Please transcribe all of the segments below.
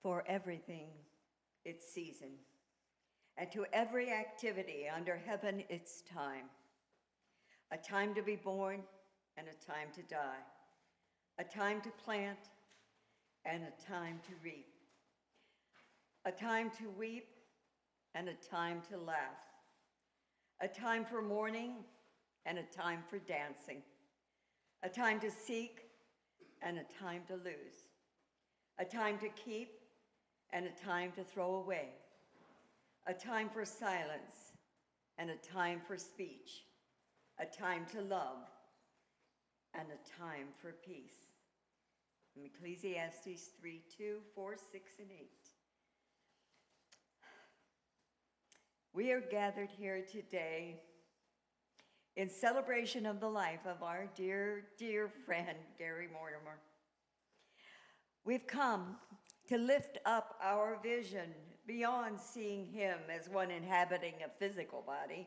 For everything its season, and to every activity under heaven its time. A time to be born and a time to die. A time to plant and a time to reap. A time to weep and a time to laugh. A time for mourning and a time for dancing. A time to seek and a time to lose. A time to keep and a time to throw away. A time for silence and a time for speech. A time to love and a time for peace. From Ecclesiastes 3:2, 4, 6, and 8. We are gathered here today in celebration of the life of our dear, dear friend, Gary Mortimer. We've come to lift up our vision beyond seeing him as one inhabiting a physical body,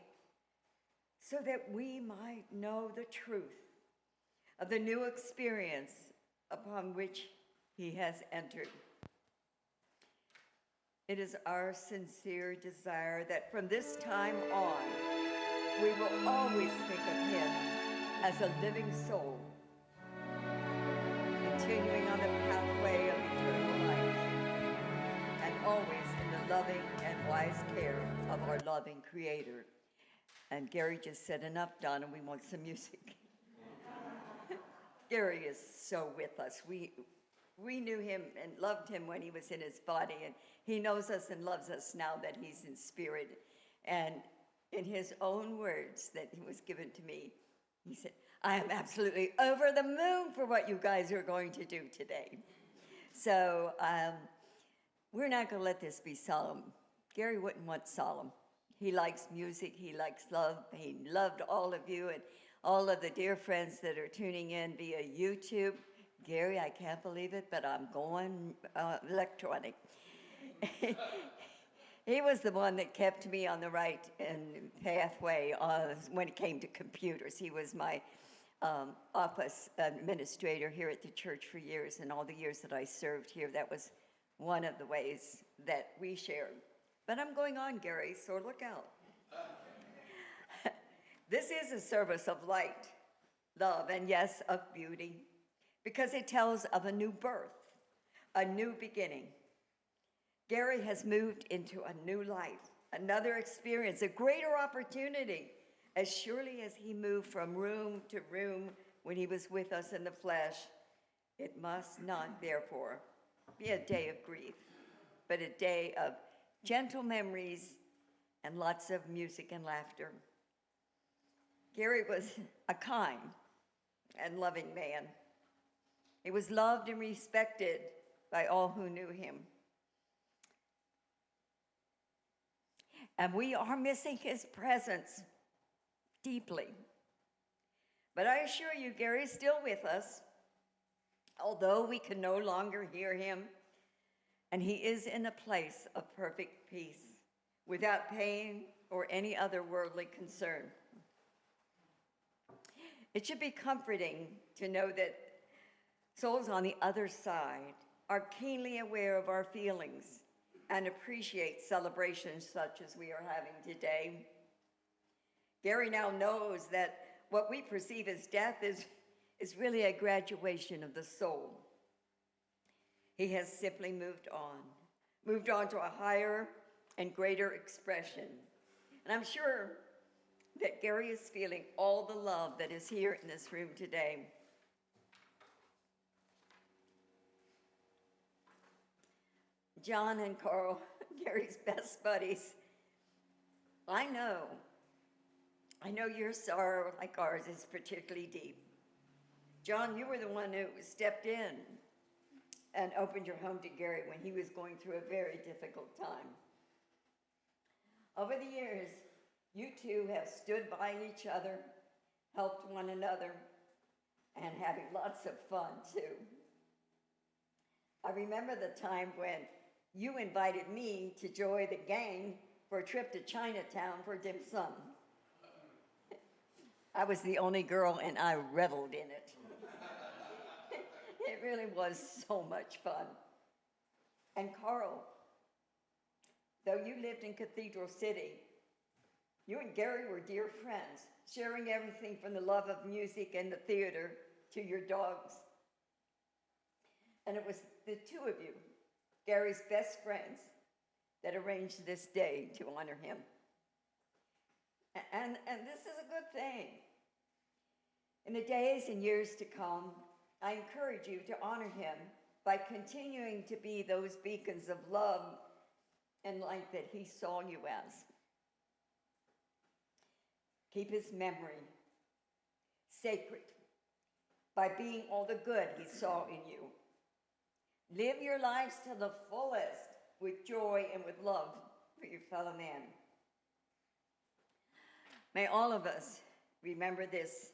so that we might know the truth of the new experience upon which he has entered. It is our sincere desire that from this time on, we will always think of him as a living soul, continuing on the pathway of eternal life, and always in the loving and wise care of our loving Creator. And Gary just said, enough, Donna, we want some music. Gary is so with us. We knew him and loved him when he was in his body, and he knows us and loves us now that he's in spirit. And in his own words that he was given to me, he said, I am absolutely over the moon for what you guys are going to do today. So we're not going to let this be solemn. Gary wouldn't want solemn. He likes music. He likes love. He loved all of you and all of the dear friends that are tuning in via YouTube. Gary, I can't believe it, but I'm going electronic. He was the one that kept me on the right pathway when it came to computers. He was my office administrator here at the church for years, and all the years that I served here, that was one of the ways that we shared. But I'm going on, Gary, so look out. This is a service of light, love, and yes, of beauty, because it tells of a new birth, a new beginning. Gary has moved into a new life, another experience, a greater opportunity, as surely as he moved from room to room when he was with us in the flesh. It must not, therefore, be a day of grief, but a day of gentle memories and lots of music and laughter. Gary was a kind and loving man. He was loved and respected by all who knew him. And we are missing his presence deeply. But I assure you, Gary's still with us, although we can no longer hear him. And he is in a place of perfect peace, without pain or any other worldly concern. It should be comforting to know that souls on the other side are keenly aware of our feelings and appreciate celebrations such as we are having today. Gary now knows that what we perceive as death is really a graduation of the soul. He has simply moved on to a higher and greater expression. And I'm sure that Gary is feeling all the love that is here in this room today. John and Carl, Gary's best buddies, I know your sorrow, like ours, is particularly deep. John, you were the one who stepped in and opened your home to Gary when he was going through a very difficult time. Over the years, you two have stood by each other, helped one another, and having lots of fun, too. I remember the time when you invited me to join the gang for a trip to Chinatown for dim sum. I was the only girl, and I reveled in it. It really was so much fun. And Carl, though you lived in Cathedral City, you and Gary were dear friends, sharing everything from the love of music and the theater to your dogs. And it was the two of you, Gary's best friends, that arranged this day to honor him. And this is a good thing. In the days and years to come, I encourage you to honor him by continuing to be those beacons of love and light that he saw you as. Keep his memory sacred by being all the good he saw in you. Live your lives to the fullest with joy and with love for your fellow man. May all of us remember this,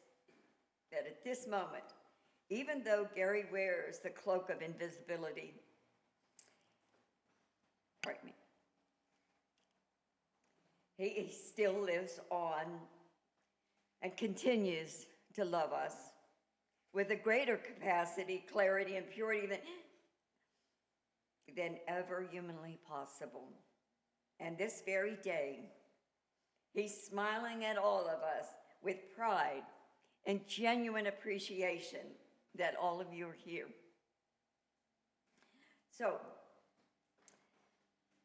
that at this moment, even though Gary wears the cloak of invisibility, pardon me, he still lives on and continues to love us with a greater capacity, clarity, and purity than ever humanly possible. And this very day, he's smiling at all of us with pride and genuine appreciation that all of you are here. So,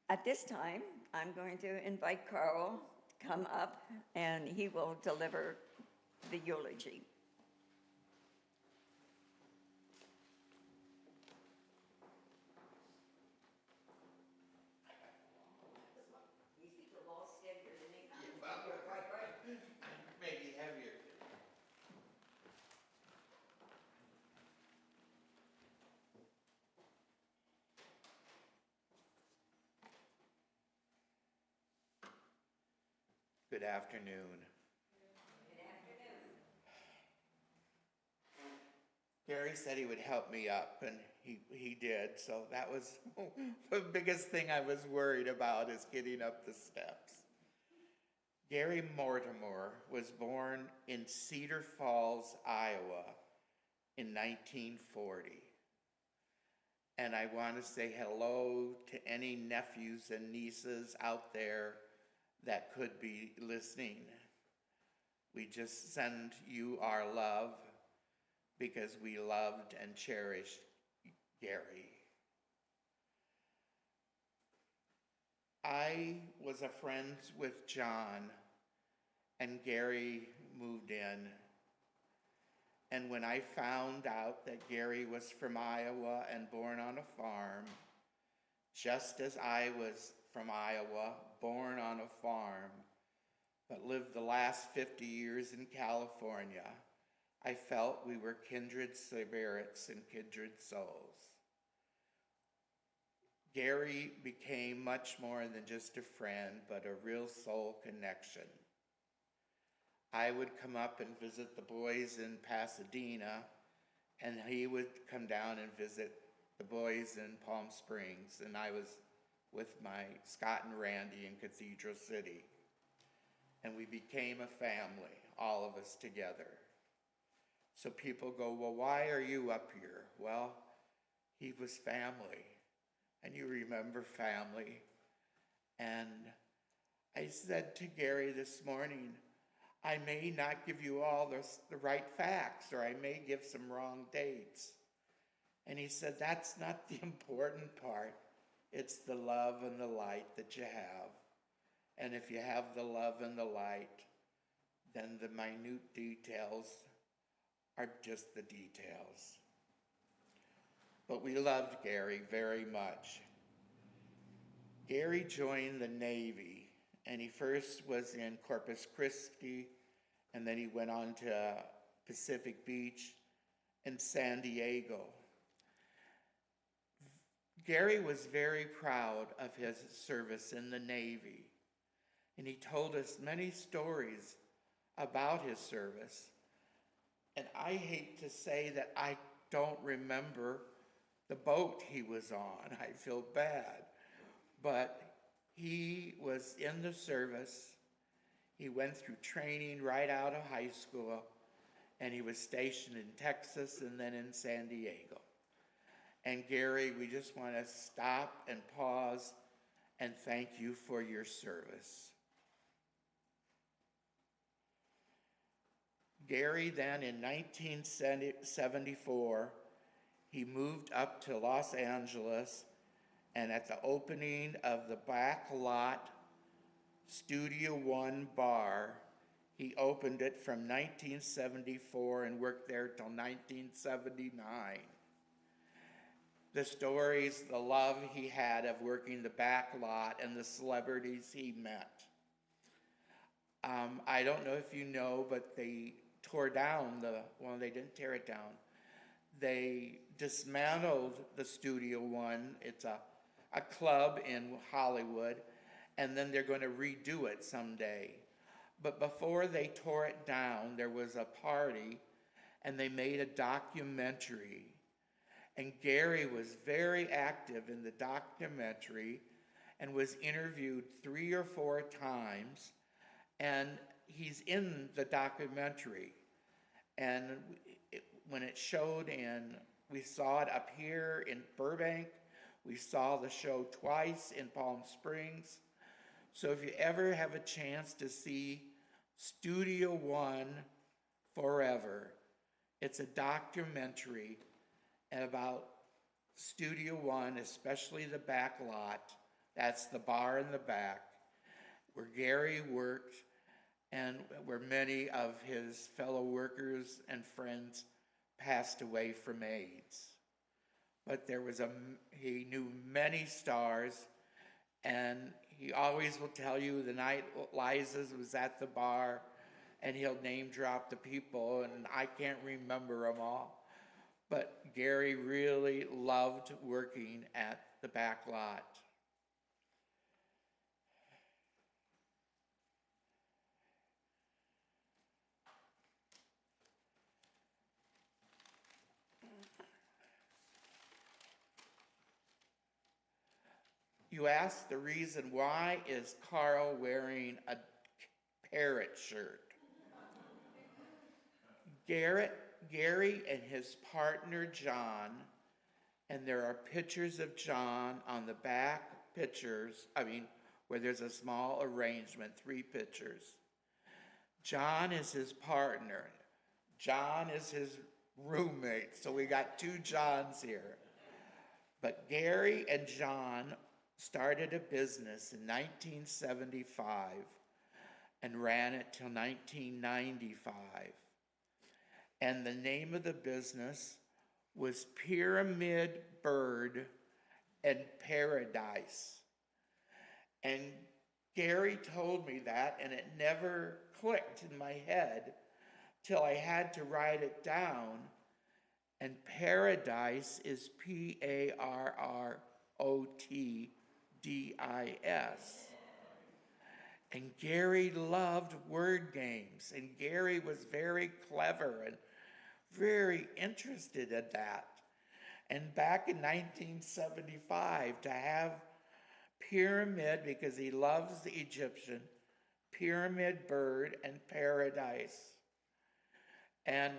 at this time, I'm going to invite Carl to come up and he will deliver the eulogy. Maybe heavier. Good afternoon. Good afternoon. Gary said he would help me up, and he did, so that was the biggest thing I was worried about, is getting up the steps. Gary Mortimer was born in Cedar Falls, Iowa in 1940. And I want to say hello to any nephews and nieces out there that could be listening. We just send you our love because we loved and cherished Gary. I was a friend with John, and Gary moved in. And when I found out that Gary was from Iowa and born on a farm, just as I was from Iowa, born on a farm, but lived the last 50 years in California, I felt we were kindred spirits and kindred souls. Gary became much more than just a friend, but a real soul connection. I would come up and visit the boys in Pasadena, and he would come down and visit the boys in Palm Springs, and I was with my Scott and Randy in Cathedral City. And we became a family, all of us together. So people go, well, why are you up here? Well, he was family. And you remember family. And I said to Gary this morning, I may not give you all the right facts, or I may give some wrong dates. And he said, that's not the important part. It's the love and the light that you have. And if you have the love and the light, then the minute details are just the details. But we loved Gary very much. Gary joined the Navy, and he first was in Corpus Christi, and then he went on to Pacific Beach and San Diego. Gary was very proud of his service in the Navy, and he told us many stories about his service. And I hate to say that I don't remember the boat he was on. I feel bad. But he was in the service. He went through training right out of high school, and he was stationed in Texas and then in San Diego. And Gary, we just want to stop and pause and thank you for your service. Gary then in 1974, he moved up to Los Angeles, and at the opening of the Back Lot Studio One bar, he opened it from 1974 and worked there till 1979. The stories, the love he had of working the back lot, and the celebrities he met. I don't know if you know, but they tore down they didn't tear it down. They dismantled the Studio One. It's a club in Hollywood, and then they're going to redo it someday. But before they tore it down, there was a party, and they made a documentary. And Gary was very active in the documentary and was interviewed 3 or 4 times, and he's in the documentary. And when it showed we saw it up here in Burbank, we saw the show twice in Palm Springs. So if you ever have a chance to see Studio One Forever, it's a documentary about Studio One, especially the back lot. That's the bar in the back, where Gary worked and where many of his fellow workers and friends passed away from AIDS. But he knew many stars, and he always will tell you the night Liza's was at the bar, and he'll name drop the people, and I can't remember them all. But Gary really loved working at the back lot. You ask the reason why is Carl wearing a parrot shirt. Gary and his partner John, and there are pictures of John on the back where there's a small arrangement, 3 pictures. John is his partner. John is his roommate, so we got 2 Johns here. But Gary and John started a business in 1975 and ran it till 1995. And the name of the business was Pyramid Bird and Paradise. And Gary told me that, and it never clicked in my head till I had to write it down. And Paradise is Parrotdis. And Gary loved word games, and Gary was very clever and very interested in that. And back in 1975, to have Pyramid, because he loves the Egyptian, Pyramid Bird and Paradise. And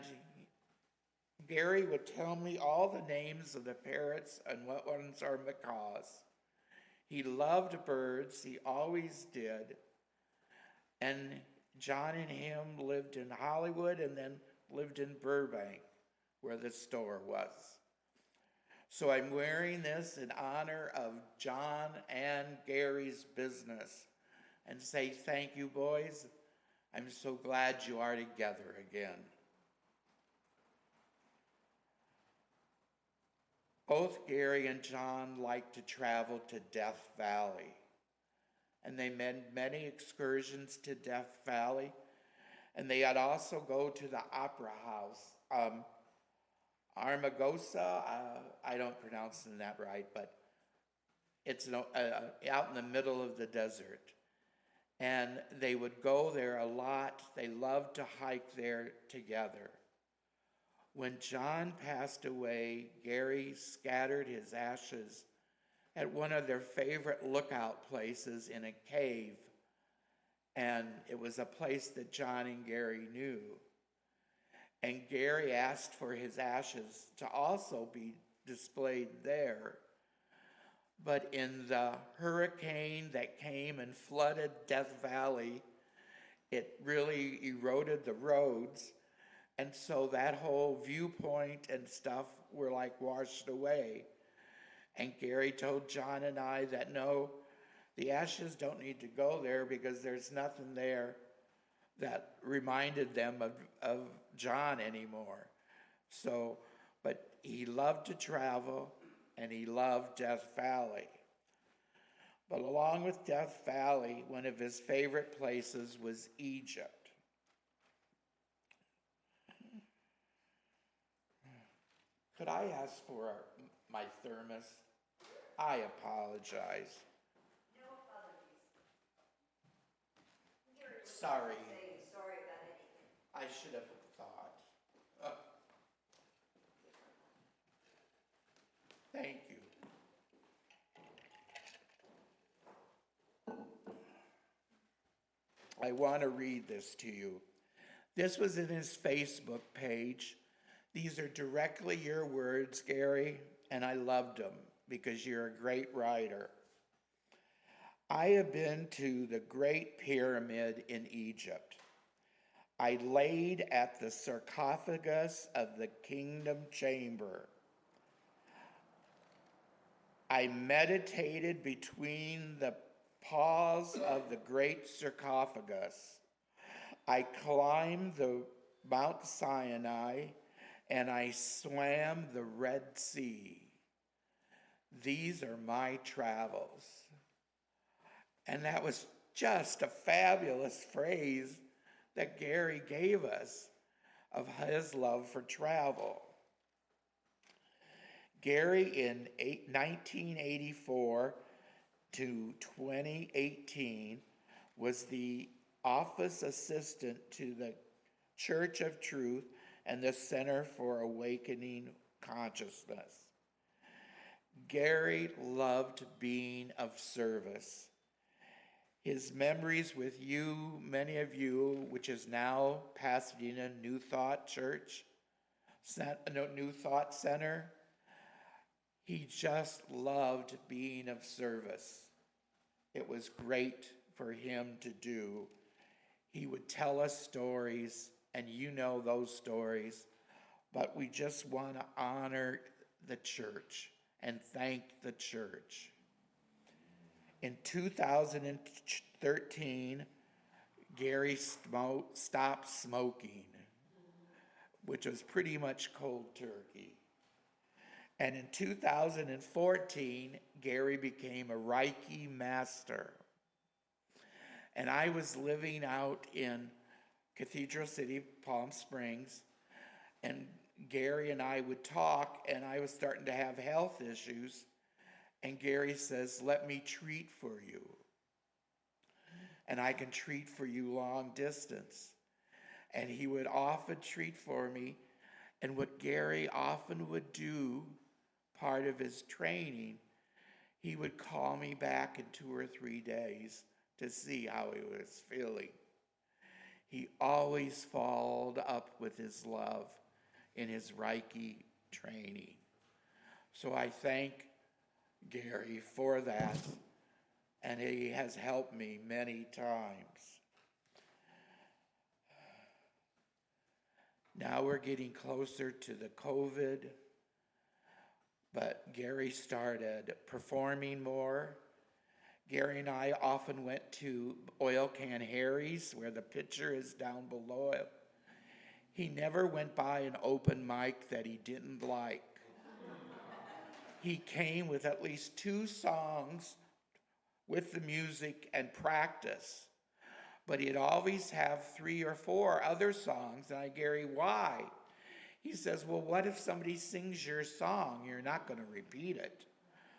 Gary would tell me all the names of the parrots and what ones are macaws. He loved birds, he always did. And John and him lived in Hollywood and then lived in Burbank, where the store was. So I'm wearing this in honor of John and Gary's business and say thank you, boys. I'm so glad you are together again. Both Gary and John liked to travel to Death Valley, and they made many excursions to Death Valley, and they'd also go to the Opera House. Armagosa, I don't pronounce that right, but it's out in the middle of the desert. And they would go there a lot. They loved to hike there together. When John passed away, Gary scattered his ashes at one of their favorite lookout places in a cave. And it was a place that John and Gary knew. And Gary asked for his ashes to also be displayed there. But in the hurricane that came and flooded Death Valley, it really eroded the roads. And so that whole viewpoint and stuff were like washed away. And Gary told John and I that no, the ashes don't need to go there because there's nothing there that reminded them of John anymore. So, but he loved to travel and he loved Death Valley. But along with Death Valley, one of his favorite places was Egypt. Could I ask for my thermos? I apologize. No apologies. Sorry. Sorry about anything. I should have thought. Thank you. I want to read this to you. This was in his Facebook page. These are directly your words, Gary, and I loved them because you're a great writer. I have been to the Great Pyramid in Egypt. I laid at the sarcophagus of the Kingdom Chamber. I meditated between the paws of the great sarcophagus. I climbed the Mount Sinai and I swam the Red Sea. These are my travels. And that was just a fabulous phrase that Gary gave us of his love for travel. Gary, in 1984 to 2018, was the office assistant to the Church of Truth and the Center for Awakening Consciousness. Gary loved being of service. His memories with you, many of you, which is now Pasadena New Thought Church, New Thought Center, he just loved being of service. It was great for him to do. He would tell us stories, and you know those stories, but we just want to honor the church and thank the church. In 2013, Gary stopped smoking, which was pretty much cold turkey. And in 2014, Gary became a Reiki master. And I was living out in Cathedral City, Palm Springs, and Gary and I would talk, and I was starting to have health issues. And Gary says, "Let me treat for you. And I can treat for you long distance." And he would often treat for me. And what Gary often would do, part of his training, he would call me back in 2 or 3 days to see how he was feeling. He always followed up with his love in his Reiki training. So I thank Gary for that, and he has helped me many times. Now we're getting closer to the COVID, but Gary started performing more. Gary and I often went to Oil Can Harry's, where the picture is down below. He never went by an open mic that he didn't like. He came with at least 2 songs with the music and practice, but he'd always have 3 or 4 other songs. And I, "Gary, why?" He says, "Well, what if somebody sings your song? You're not going to repeat it.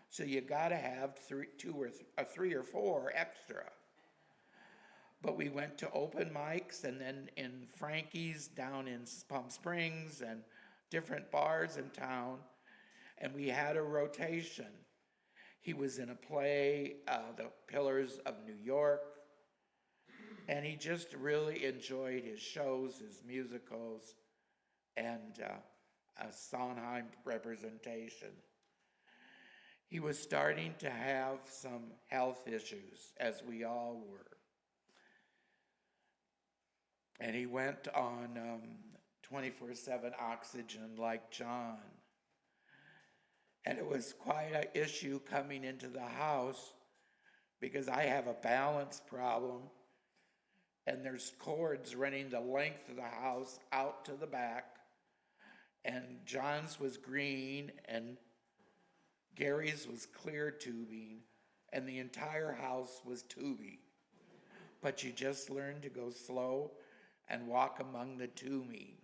So you got to have 3 or 4 extra." But we went to open mics, and then in Frankie's down in Palm Springs and different bars in town, and we had a rotation. He was in a play, The Pillars of New York, and he just really enjoyed his shows, his musicals, and a Sondheim representation. He was starting to have some health issues, as we all were. And he went on 24/7 oxygen like John. And it was quite an issue coming into the house because I have a balance problem, and there's cords running the length of the house out to the back. And John's was green, and Gary's was clear tubing, and the entire house was tubing. But you just learn to go slow and walk among the tubing.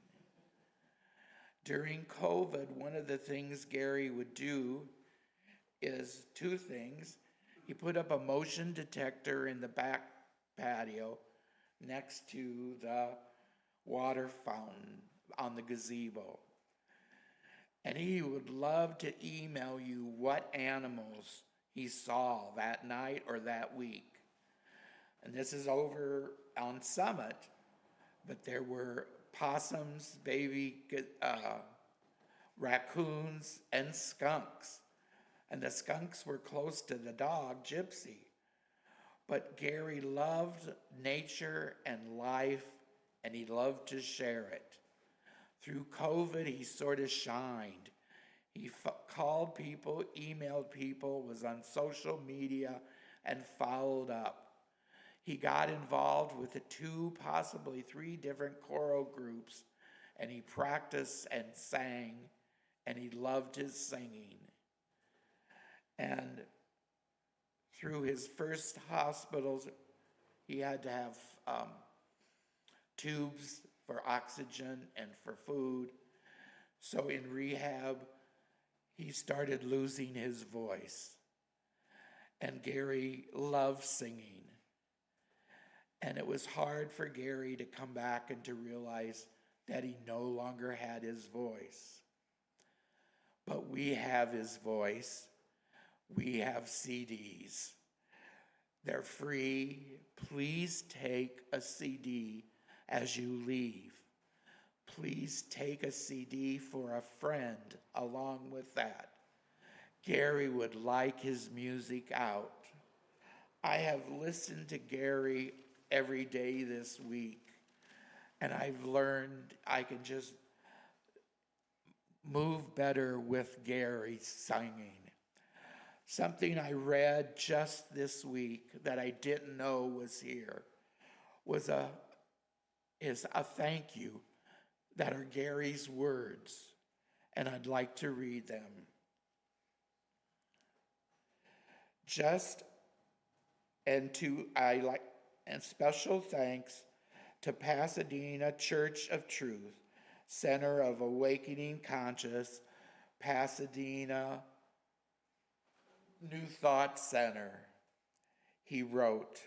During COVID, one of the things Gary would do is two things. He put up a motion detector in the back patio next to the water fountain on the gazebo. And he would love to email you what animals he saw that night or that week. And this is over on Summit, but there were possums, baby raccoons, and skunks. And the skunks were close to the dog, Gypsy. But Gary loved nature and life, and he loved to share it. Through COVID, he sort of shined. He called people, emailed people, was on social media, and followed up. He got involved with the 2, possibly 3 different choral groups, and he practiced and sang, and he loved his singing. And through his first hospitals, he had to have tubes for oxygen and for food. So in rehab, he started losing his voice. And Gary loved singing. And it was hard for Gary to come back and to realize that he no longer had his voice. But we have his voice. We have CDs. They're free. Please take a CD as you leave. Please take a CD for a friend along with that. Gary would like his music out. I have listened to Gary every day this week, and I've learned I can just move better with Gary singing. Something I read just this week that I didn't know was here is a thank you that are Gary's words, and I'd like to read them. And special thanks to Pasadena Church of Truth, Center of Awakening Conscious, Pasadena New Thought Center. He wrote,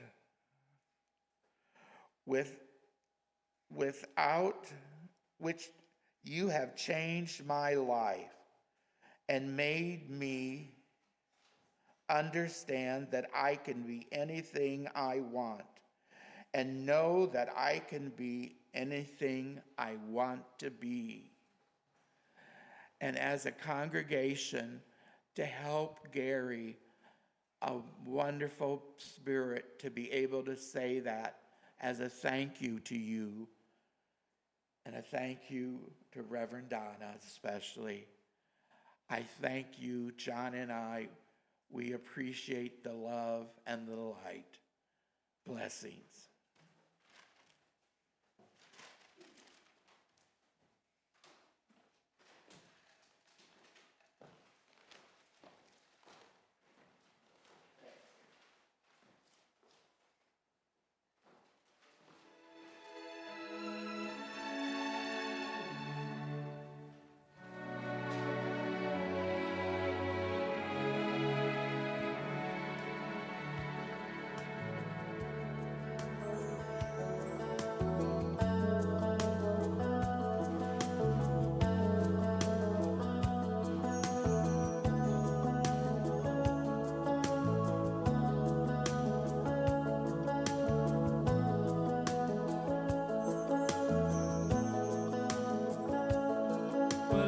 without which you have changed my life and made me understand that I can be anything I want and know that I can be anything I want to be. And as a congregation, to help Gary, a wonderful spirit to be able to say that as a thank you to you, and a thank you to Reverend Donna especially. I thank you, John and I. We appreciate the love and the light. Blessings.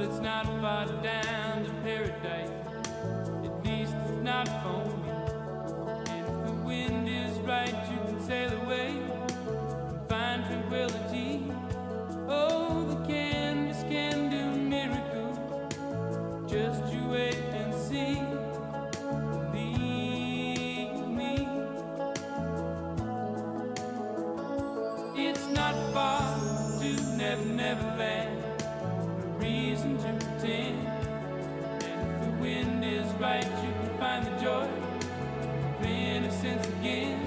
it's not far down to paradise. At least it's not for me. And if the wind is right, you can sail away and find tranquility. Oh, the canvas can do miracles. Just you wait and see. Believe me. It's not far to Never Never Land. No reason to pretend. And if the wind is right, you can find the joy of innocence again.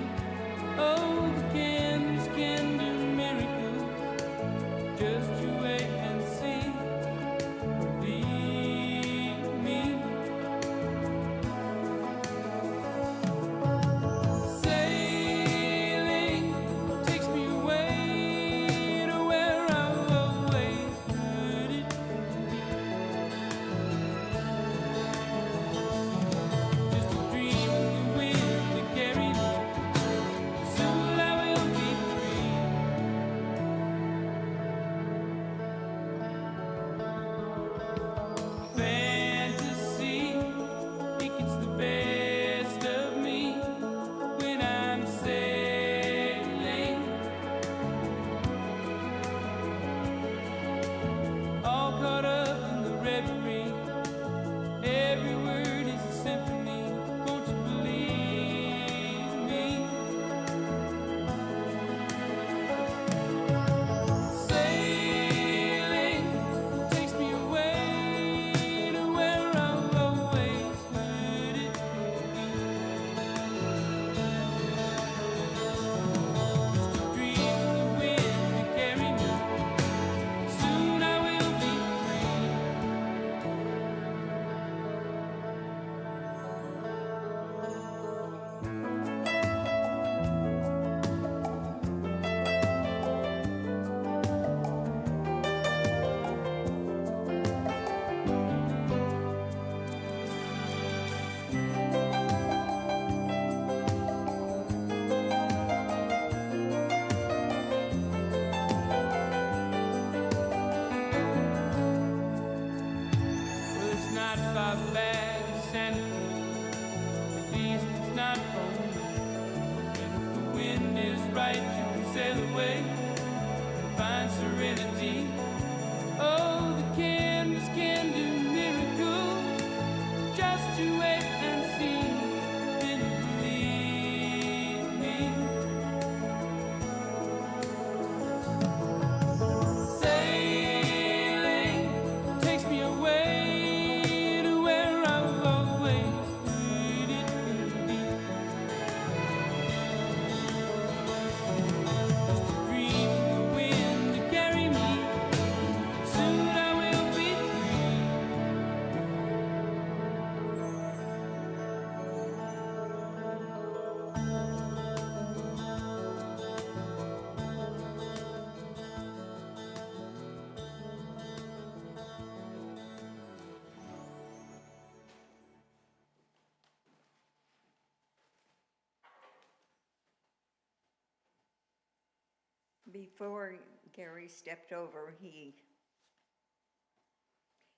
Oh, the canvas can do miracles. Just you wait and see. Believe me. Sailing takes me away to where I've always heard it. Just a dream of the wind that carried me. Soon I will be free. Fantasy, it gets the best of me when I'm sailing. All caught up in the reverie. Every word is a symphony. Won't you believe me? Sailing takes me away to where I've always heard it. Just a dream of the wind to carry me. Soon I will be free. Well, it's not far back to Santa Cruz. At least it's not for me. And if the wind is right, you can sail away and find serenity. Oh, the canvas can do miracles. Just you wait and see. Then you believe me. Sailing takes me away to where I've always heard it could be. Just a dream of the wind to carry me. Soon I will be free. Before Gary stepped over, he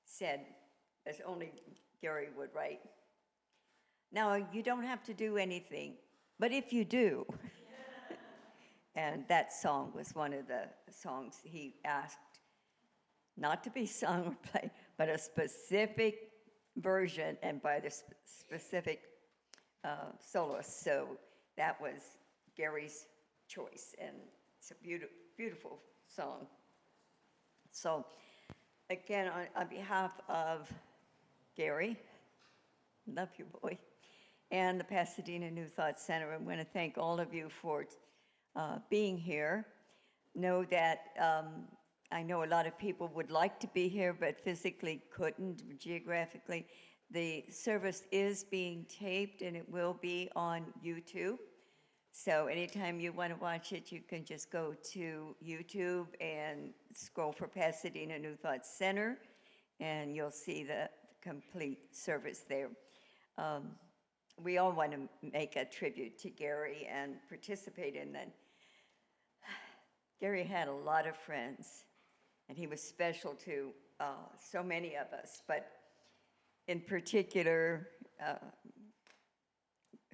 said, as only Gary would write, "Now, you don't have to do anything, but if you do." And that song was one of the songs he asked not to be sung or played, but a specific version and by the specific soloist. So that was Gary's choice, and it's a beautiful song. So again, on behalf of Gary, love you, boy, and the Pasadena New Thought Center, I'm going to thank all of you for being here. Know that I know a lot of people would like to be here, but physically couldn't, geographically. The service is being taped, and it will be on YouTube. So anytime you want to watch it, you can just go to YouTube and scroll for Pasadena New Thought Center, and you'll see the complete service there. We all want to make a tribute to Gary and participate in that. Gary had a lot of friends, and he was special to so many of us, but in particular,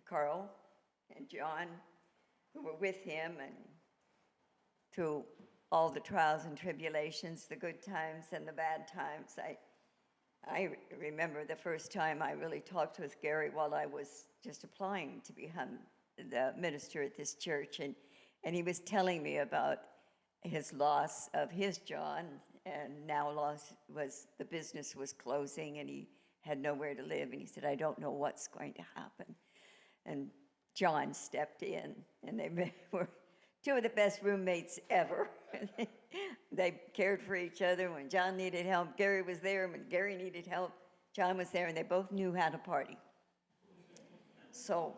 Carl and John, who were with him, and through all the trials and tribulations, the good times and the bad times. I remember the first time I really talked with Gary while I was just applying to become the minister at this church, and he was telling me about his loss of his John, and now the business was closing, and he had nowhere to live, and he said, I don't know what's going to happen. And John stepped in, and they were two of the best roommates ever. They cared for each other. When John needed help, Gary was there. When Gary needed help, John was there, and they both knew how to party. So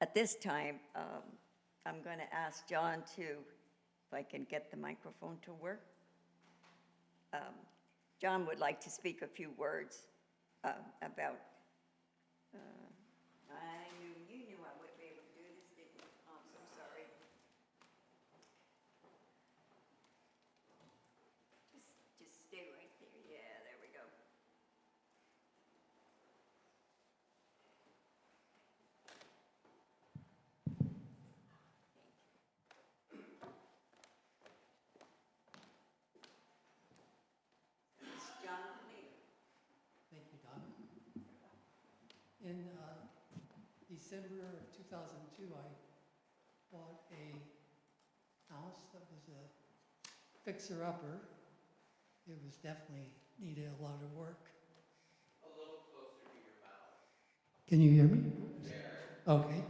at this time, I'm going to ask John if I can get the microphone to work. John would like to speak a few words about. You knew I wouldn't be able to do this, didn't you? Oh, I'm so sorry. Just stay right there. Yeah, there we go. It's John Lee. Thank you, Don. In December of 2002, I bought a house that was a fixer-upper. It was definitely needed a lot of work. A little closer to your mouth. Can you hear me? There. Okay.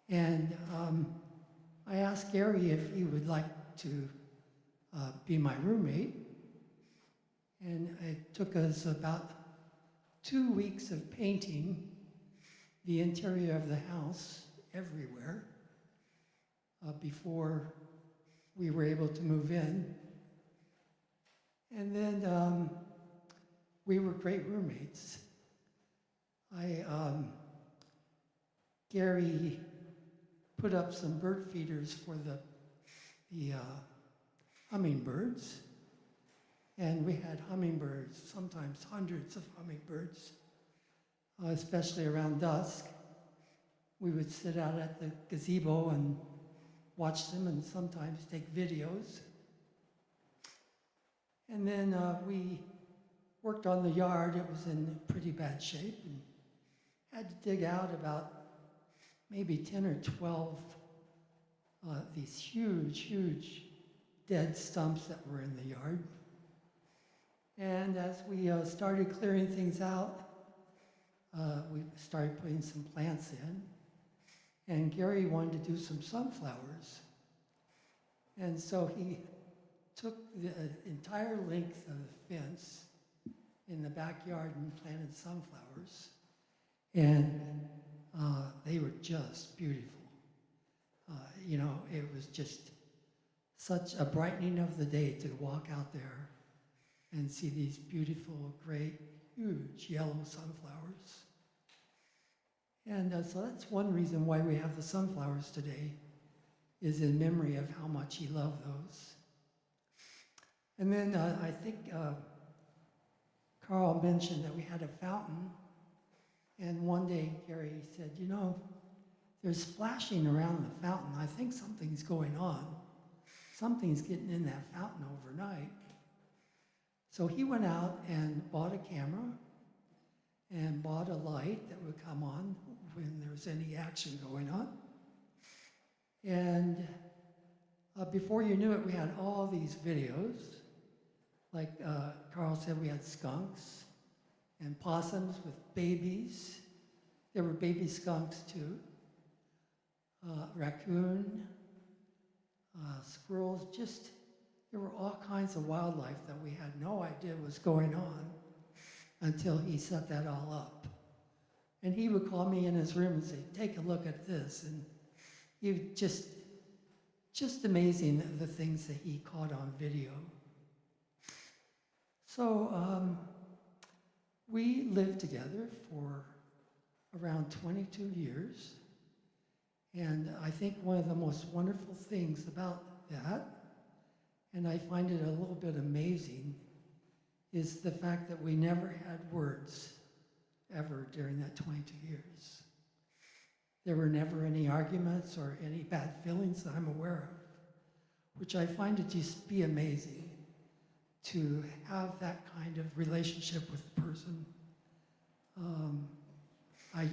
And I asked Gary if he would like to be my roommate. And it took us about 2 weeks of painting the interior of the house everywhere before we were able to move in. And then we were great roommates. Gary put up some bird feeders for the hummingbirds. And we had hummingbirds, sometimes hundreds of hummingbirds, especially around dusk. We would sit out at the gazebo and watch them and sometimes take videos. And then we worked on the yard. It was in pretty bad shape and had to dig out about maybe 10 or 12 these huge, huge dead stumps that were in the yard. And as we started clearing things out, we started putting some plants in. And Gary wanted to do some sunflowers. And so he took the entire length of the fence in the backyard and planted sunflowers. And they were just beautiful. It was just such a brightening of the day to walk out there and see these beautiful, great, huge yellow sunflowers. And so that's one reason why we have the sunflowers today, is in memory of how much he loved those. And then I think Carl mentioned that we had a fountain. And one day Gary said, there's splashing around the fountain. I think something's going on. Something's getting in that fountain overnight. So he went out and bought a camera and bought a light that would come on when there was any action going on. And before you knew it, we had all these videos. Like Carl said, we had skunks and possums with babies. There were baby skunks too. Raccoon, squirrels, there were all kinds of wildlife that we had no idea was going on until he set that all up. And he would call me in his room and say, take a look at this. And he would just amazing the things that he caught on video. So we lived together for around 22 years. And I think one of the most wonderful things about that, and I find it a little bit amazing, is the fact that we never had words ever during that 22 years. There were never any arguments or any bad feelings that I'm aware of, which I find to just be amazing to have that kind of relationship with a person. I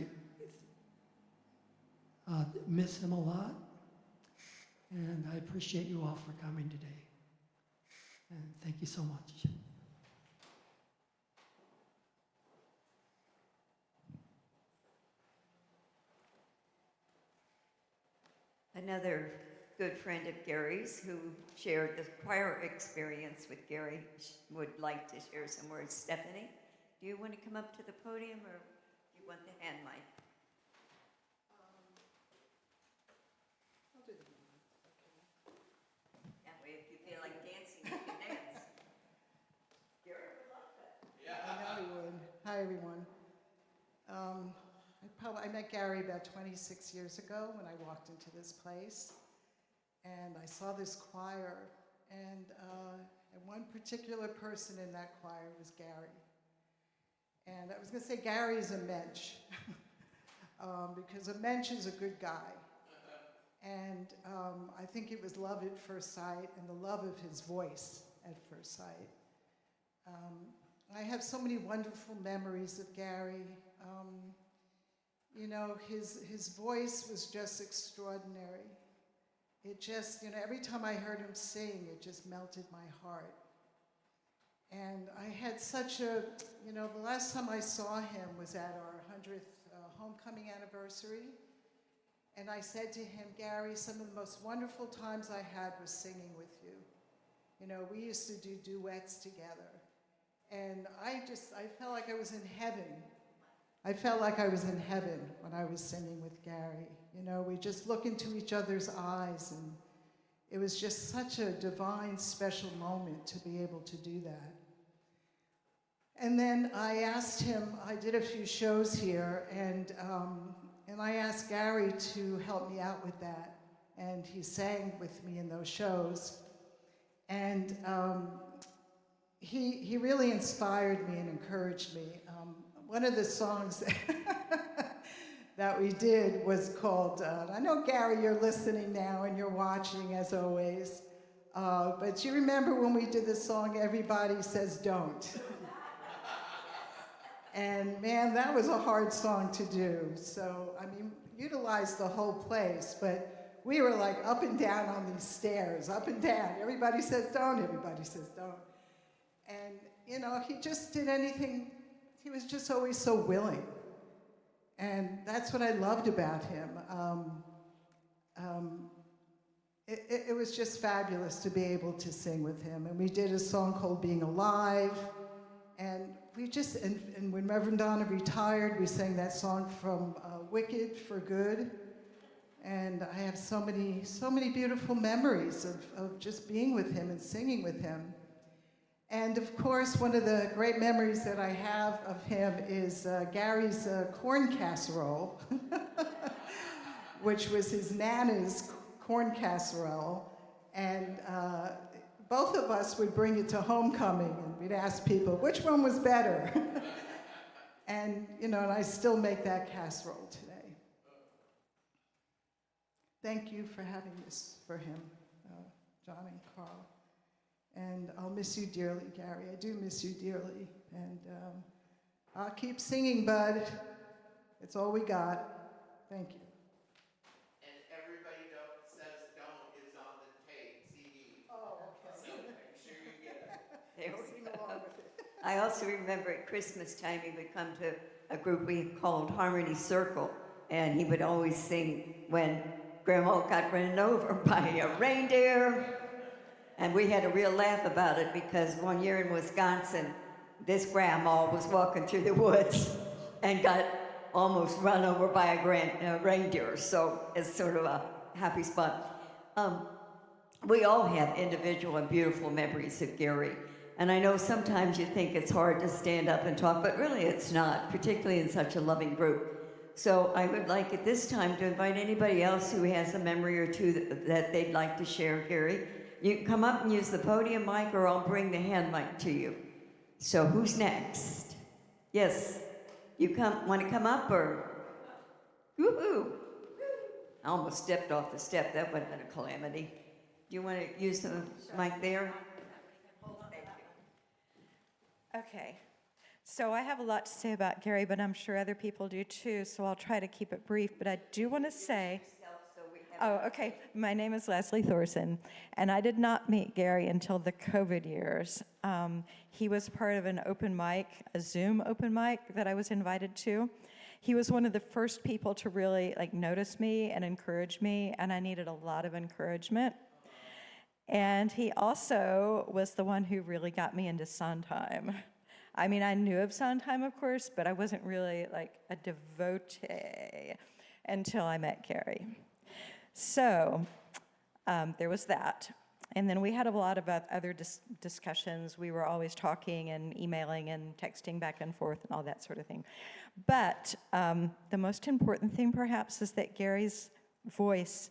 miss him a lot, and I appreciate you all for coming today. And thank you so much. Another good friend of Gary's who shared the choir experience with Gary would like to share some words. Stephanie, do you want to come up to the podium, or do you want the hand mic? I'll do the hand mic. Okay. That way, if you feel like dancing, you can dance. Gary would love that. I know he would. Hi, everyone. I met Gary about 26 years ago when I walked into this place, and I saw this choir, and one particular person in that choir was Gary. And I was going to say Gary's a mensch, because a mensch is a good guy. And I think it was love at first sight, and the love of his voice at first sight. I have so many wonderful memories of Gary. You know, his voice was just extraordinary. It just, you know, every time I heard him sing, it just melted my heart. And I had such a, you know, the last time I saw him was at our 100th homecoming anniversary. And I said to him, Gary, some of the most wonderful times I had was singing with you. You know, we used to do duets together. And I felt like I was in heaven. I felt like I was in heaven when I was singing with Gary. You know, we just look into each other's eyes, and it was just such a divine, special moment to be able to do that. And then I asked him, I did a few shows here, and I asked Gary to help me out with that. And he sang with me in those shows. And he really inspired me and encouraged me. One of the songs that we did was called, I know, Gary, you're listening now and you're watching as always, but you remember when we did the song, Everybody Says Don't? And man, that was a hard song to do. So, I mean, utilized the whole place, but we were like up and down on these stairs, up and down. Everybody says don't, everybody says don't. And, you know, he just did anything. He was just always so willing. And that's what I loved about him. It was just fabulous to be able to sing with him. And we did a song called Being Alive. And we just, and when Reverend Donna retired, we sang that song from Wicked for Good. And I have so many beautiful memories of just being with him and singing with him. And of course, one of the great memories that I have of him is Gary's corn casserole, which was his Nana's corn casserole. And both of us would bring it to homecoming, and we'd ask people, which one was better? And, you know, and I still make that casserole today. Thank you for having this for him, John and Carl. And I'll miss you dearly, Gary. I do miss you dearly. And I'll keep singing, bud. It's all we got. Thank you. And Everybody Says Don't is on the tape CD. Oh, okay. So make sure you get it. There we Sing go. along with it. I also remember at Christmas time he would come to a group we called Harmony Circle, and he would always sing when Grandma got run over by a reindeer. And we had a real laugh about it because one year in Wisconsin, this grandma was walking through the woods and got almost run over by a reindeer. So it's sort of a happy spot. We all have individual and beautiful memories of Gary. And I know sometimes you think it's hard to stand up and talk, but really it's not, particularly in such a loving group. So I would like at this time to invite anybody else who has a memory or two that they'd like to share, Gary. You can come up and use the podium mic, or I'll bring the hand mic to you. So who's next? Yes, you want to come up, or? Woohoo! I almost stepped off the step. That would have been a calamity. Do you want to use the mic there? Okay, so I have a lot to say about Gary, but I'm sure other people do too, so I'll try to keep it brief. But I do want to say, okay, my name is Leslie Thorson, and I did not meet Gary until the COVID years. He was part of an open mic, a Zoom open mic that I was invited to. He was one of the first people to really notice me and encourage me, and I needed a lot of encouragement. And he also was the one who really got me into Sondheim. I mean, I knew of Sondheim, of course, but I wasn't really a devotee until I met Gary. So there was that. And then we had a lot of other discussions. We were always talking and emailing and texting back and forth and all that sort of thing. But the most important thing, perhaps, is that Gary's voice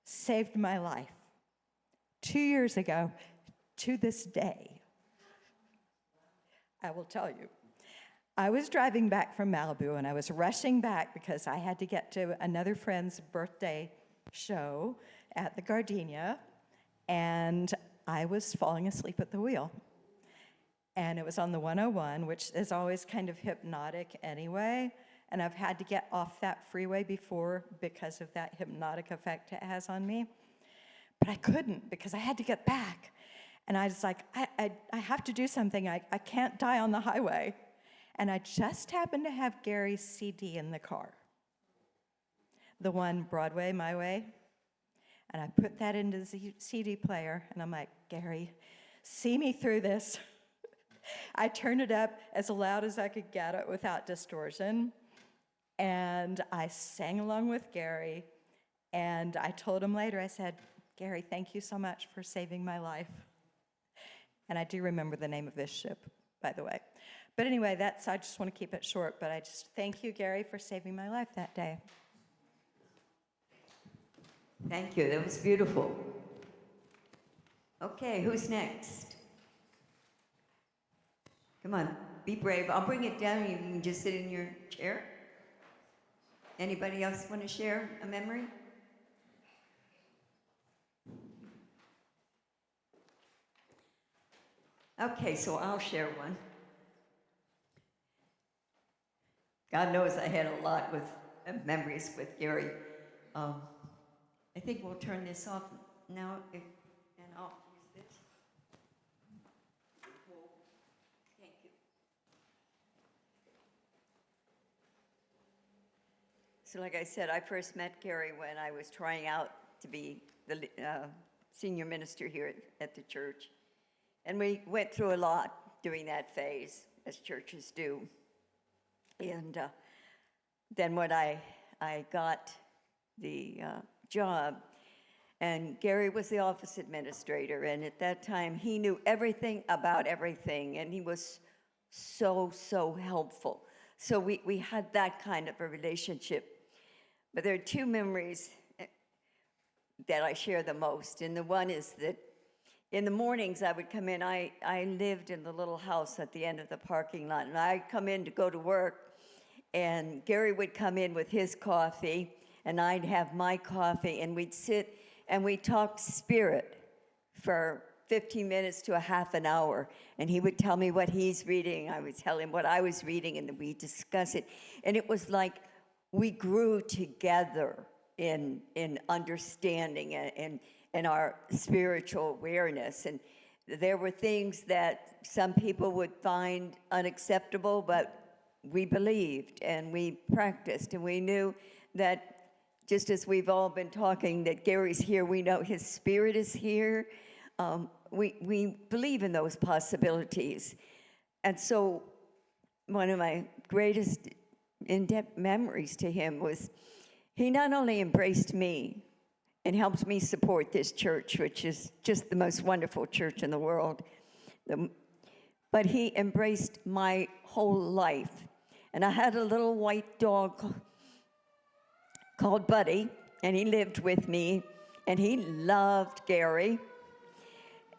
saved my life. 2 years ago, to this day, I will tell you, I was driving back from Malibu, and I was rushing back because I had to get to another friend's birthday show at the Gardenia, and I was falling asleep at the wheel. And it was on the 101, which is always kind of hypnotic anyway, and I've had to get off that freeway before because of that hypnotic effect it has on me. But I couldn't because I had to get back. And I was like, I have to do something. I can't die on the highway. And I just happened to have Gary's CD in the car. The one, Broadway, My Way. And I put that into the CD player, and I'm like, Gary, see me through this. I turned it up as loud as I could get it without distortion. And I sang along with Gary. And I told him later, I said, Gary, thank you so much for saving my life. And I do remember the name of this ship, by the way. But anyway, I just want to keep it short, but I just thank you, Gary, for saving my life that day. Thank you, that was beautiful. Okay, who's next? Come on, be brave. I'll bring it down and you can just sit in your chair. Anybody else want to share a memory? Okay, so I'll share one. God knows I had a lot with memories with Gary. I think we'll turn this off now, and I'll use this. Thank you. So like I said, I first met Gary when I was trying out to be the senior minister here at the church. And we went through a lot during that phase, as churches do. And then when I got the job, and Gary was the office administrator, and at that time, he knew everything about everything, and he was so helpful. So we had that kind of a relationship. But there are two memories that I share the most, and the one is that in the mornings, I would come in. I lived in the little house at the end of the parking lot, and I'd come in to go to work, and Gary would come in with his coffee, and I'd have my coffee, and we'd sit and we'd talk spirit for 15 minutes to a half an hour, and he would tell me what he's reading. I would tell him what I was reading, and we'd discuss it. And it was like we grew together in understanding and our spiritual awareness. And there were things that some people would find unacceptable, but we believed and we practiced, and we knew that just as we've all been talking, that Gary's here, we know his spirit is here. We believe in those possibilities. And so one of my greatest in-depth memories to him was he not only embraced me and helps me support this church, which is just the most wonderful church in the world, but he embraced my whole life. And I had a little white dog called Buddy, and he lived with me, and he loved Gary.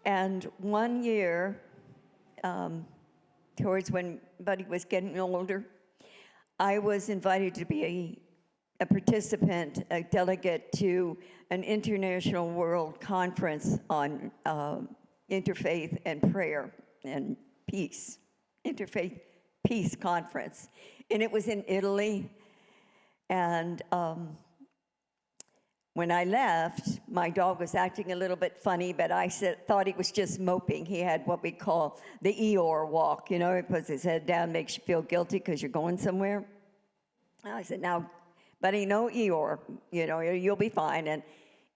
And one year, towards when Buddy was getting older, I was invited to be a participant, a delegate to an international world conference on interfaith and prayer and peace, interfaith peace conference. And it was in Italy. And when I left, my dog was acting a little bit funny, but I thought he was just moping. He had what we call the Eeyore walk, you know, he puts his head down, makes you feel guilty because you're going somewhere. And I said, now, Buddy, no Eeyore, you know, you'll be fine.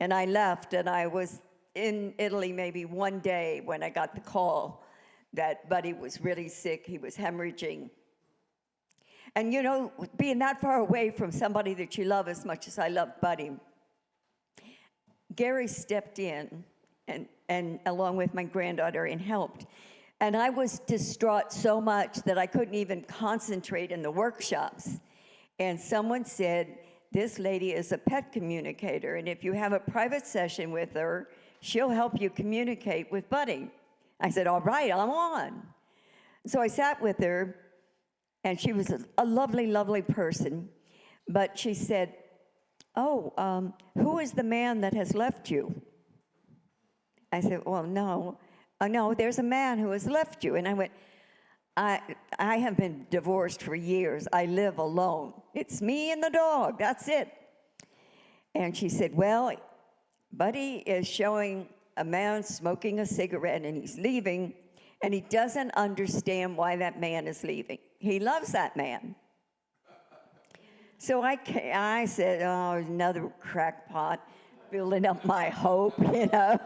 And I left, and I was in Italy maybe one day when I got the call that Buddy was really sick. He was hemorrhaging. And, you know, being that far away from somebody that you love as much as I love Buddy, Gary stepped in and along with my granddaughter and helped. And I was distraught so much that I couldn't even concentrate in the workshops. And someone said, this lady is a pet communicator, and if you have a private session with her, she'll help you communicate with Buddy. I said, all right, I'm on. So I sat with her, and she was a lovely, lovely person. But she said, oh, who is the man that has left you? I said, well, no, there's a man who has left you. And I went, I have been divorced for years. I live alone. It's me and the dog, that's it. And she said, well, Buddy is showing a man smoking a cigarette, and he's leaving, and he doesn't understand why that man is leaving. He loves that man. So I said, oh, another crackpot, building up my hope, you know.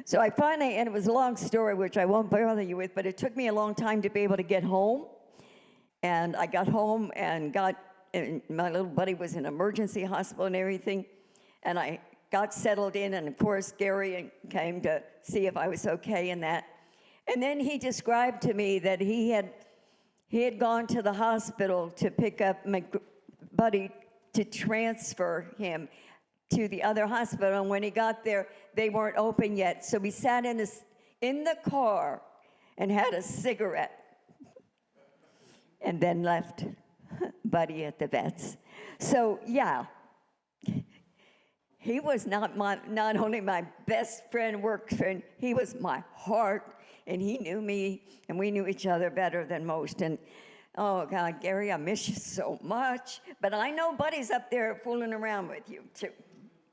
So I finally, and it was a long story, which I won't bother you with, but it took me a long time to be able to get home. And I got home and my little buddy was in emergency hospital and everything. And I got settled in, and of course, Gary came to see if I was okay and that. And then he described to me that he had gone to the hospital to pick up my buddy to transfer him to the other hospital. And when he got there, they weren't open yet. So we sat in the car and had a cigarette and then left Buddy at the vet's. So, yeah, he was not only my best friend, work friend, he was my heart, and he knew me, and we knew each other better than most. And oh, God, Gary, I miss you so much. But I know Buddy's up there fooling around with you, too.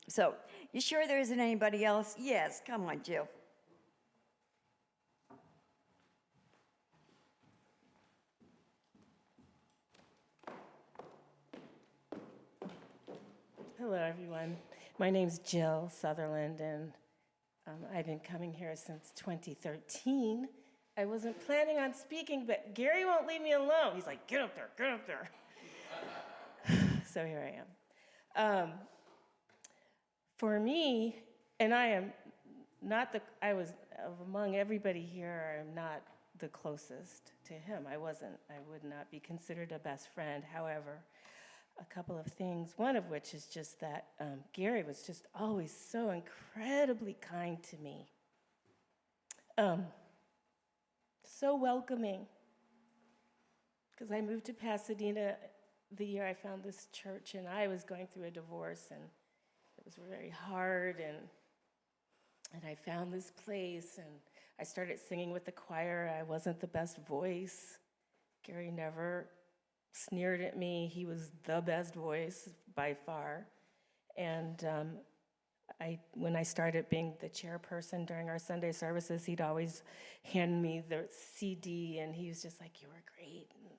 So, you sure there isn't anybody else? Yes, come on, Jill. Hello, everyone. My name's Jill Sutherland, and I've been coming here since 2013. I wasn't planning on speaking, but Gary won't leave me alone. He's like, get up there, get up there. So here I am. For me, and I am not among everybody here, I'm not the closest to him. I would not be considered a best friend. However, a couple of things, one of which is just that Gary was just always so incredibly kind to me. So welcoming. Because I moved to Pasadena the year I found this church, and I was going through a divorce, and it was very hard, and I found this place, and I started singing with the choir. I wasn't the best voice. Gary never sneered at me. He was the best voice by far. And when I started being the chairperson during our Sunday services, he'd always hand me the CD, and he was just like, you were great. And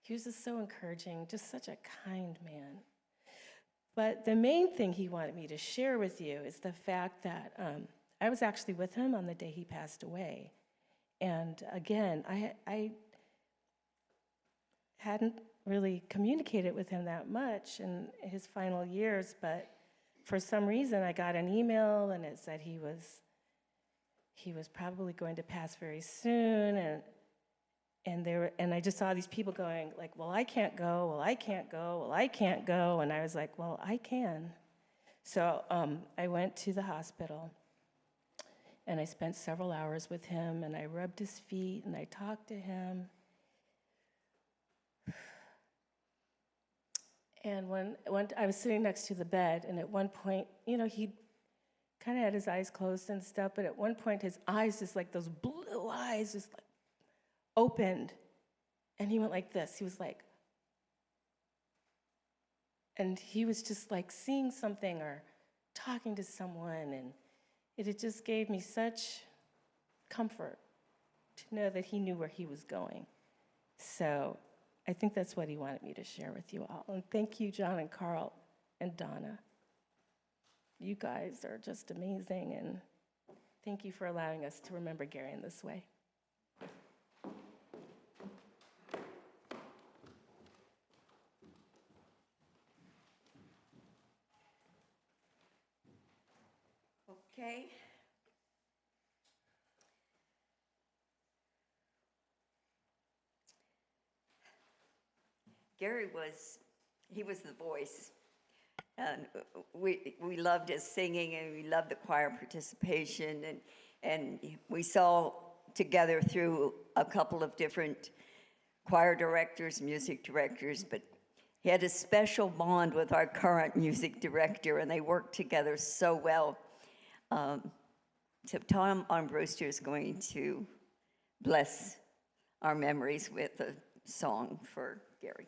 he was just so encouraging, just such a kind man. But the main thing he wanted me to share with you is the fact that I was actually with him on the day he passed away. And again, I hadn't really communicated with him that much in his final years, but for some reason I got an email, and it said he was probably going to pass very soon, and I just saw these people going like, well, I can't go, well, I can't go, well, I can't go, and I was like, well, I can. So I went to the hospital, And I spent several hours with him, and I rubbed his feet, and I talked to him. And when I was sitting next to the bed, and at one point, he kind of had his eyes closed and stuff, but at one point his eyes, just like those blue eyes, just like opened, and he went like this. He was like, and he was just like seeing something or talking to someone, and it just gave me such comfort to know that he knew where he was going. So I think that's what he wanted me to share with you all. And thank you, John and Carl and Donna. You guys are just amazing, and thank you for allowing us to remember Gary in this way. Okay. Gary was the voice. And we loved his singing, and we loved the choir participation, and we saw together through a couple of different choir directors, music directors, but he had a special bond with our current music director, and they worked together so well. So Tom Armbruster is going to bless our memories with a song for Gary.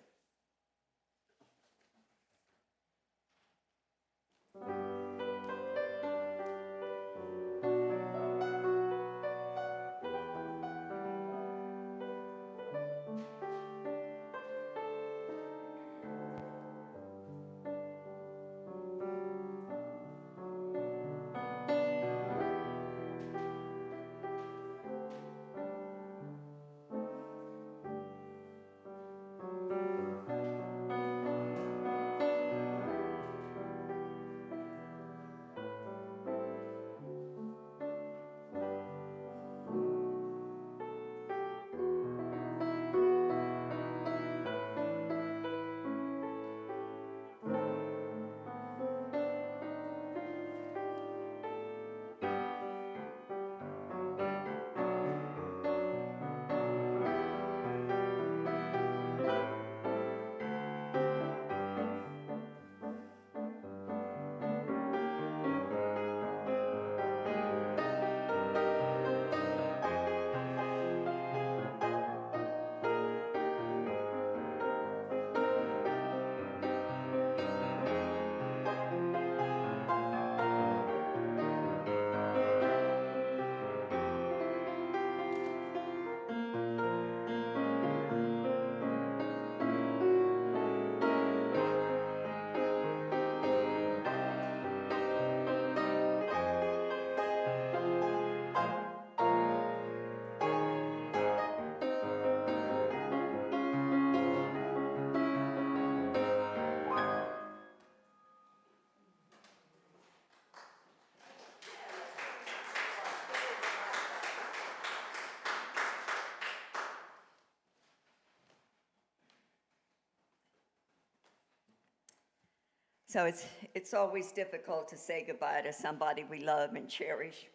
So it's always difficult to say goodbye to somebody we love and cherish.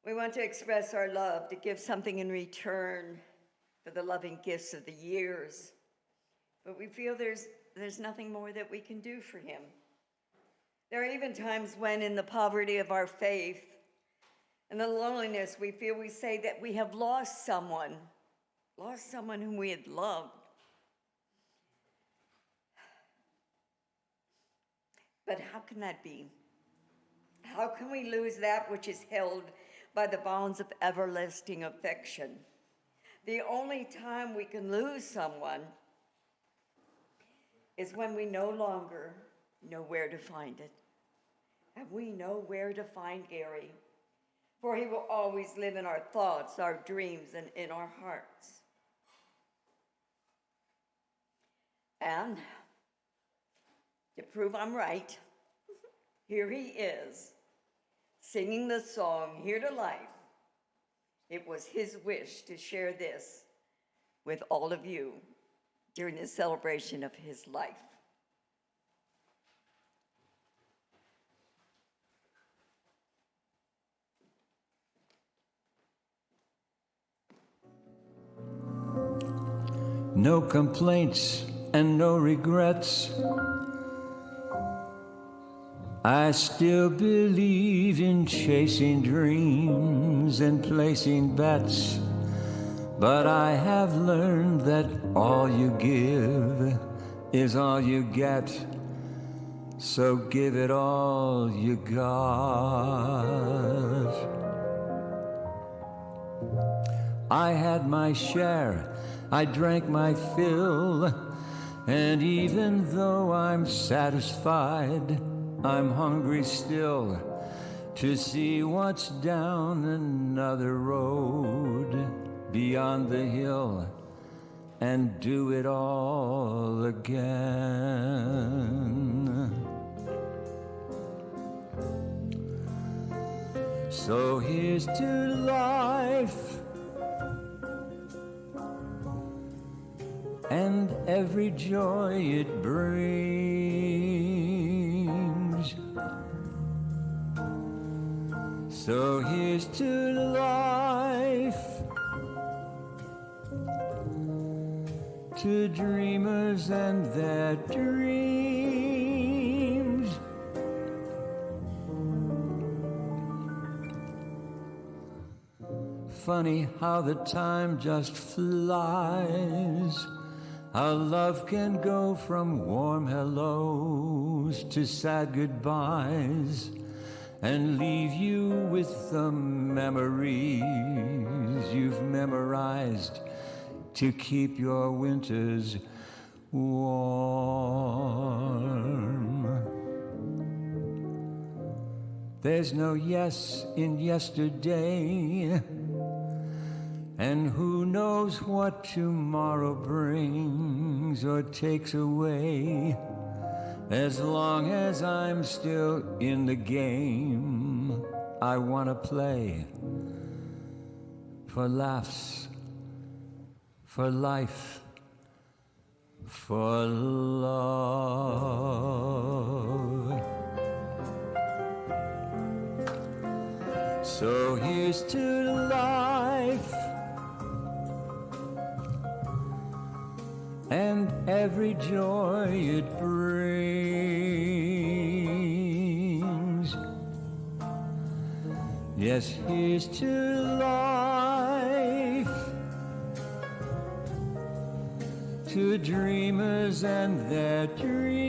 We want to express our love, to give something in return for the loving gifts of the years. But we feel there's nothing more that we can do for him. There are even times when, in the poverty of our faith and the loneliness, we feel we say that we have lost someone whom we had loved. But how can that be? How can we lose that which is held by the bonds of everlasting affection? The only time we can lose someone is when we no longer know where to find it. And we know where to find Gary, for he will always live in our thoughts, our dreams, and in our hearts. And to prove I'm right, here he is, singing the song, Here to Life. It was his wish to share this with all of you during the celebration of his life. no complaints and no regrets. I still believe in chasing dreams and placing bets, but I have learned that all you give is all you get. So give it all you got. I had my share, I drank my fill, and even though I'm satisfied, I'm hungry still to see what's down another road beyond the hill and do it all again. So here's to life and every joy it brings. So here's to life, to dreamers and their dreams. Funny how the time just flies, how love can go from warm hellos to sad goodbyes and leave you with the memories you've memorized to keep your winters warm. There's no yes in yesterday, and who knows what tomorrow brings or takes away. As long as I'm still in the game, I want to play for laughs, for life, for love. So here's to life and every joy it brings. Yes, here's to life, to dreamers and their dreams.